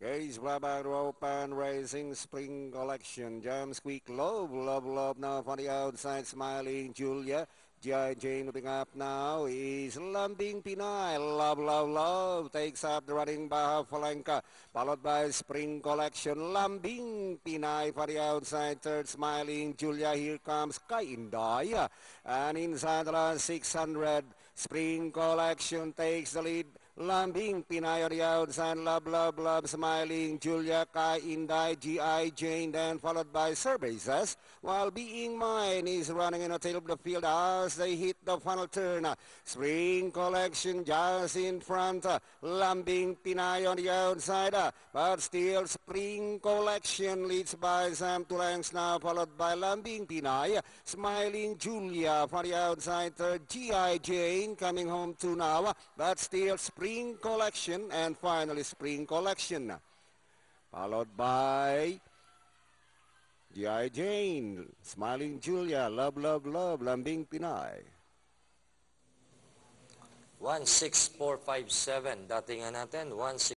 Gaze Rubber Open Racing Spring Collection. Jam Squeak Love now from the outside. Smiling Julia. G.I. Jane moving up now is Lambing Pinay. Love takes up the running Baja Falenka, followed by Spring Collection. Lambing Pinay for the outside. Third Smiling Julia. Here comes Kainday. And inside the last 600, Spring Collection takes the lead. Lambing Pinay on the outside. Love Smiling Julia, Kainday, G.I. Jane, then followed by Services, while Being Mine is running in the tail of the field as they hit the final turn. Spring Collection just in front. Lambing Pinay on the outside, but still Spring Collection leads by some 2 lengths now, followed by Lambing Pinay. Smiling Julia for the outside. Third, G.I. Jane coming home to now, but still Spring Collection, and finally Spring Collection, followed by G.I. Jane, Smiling Julia, Love, Lambing Pinay. 16457, datingan natin, 16457.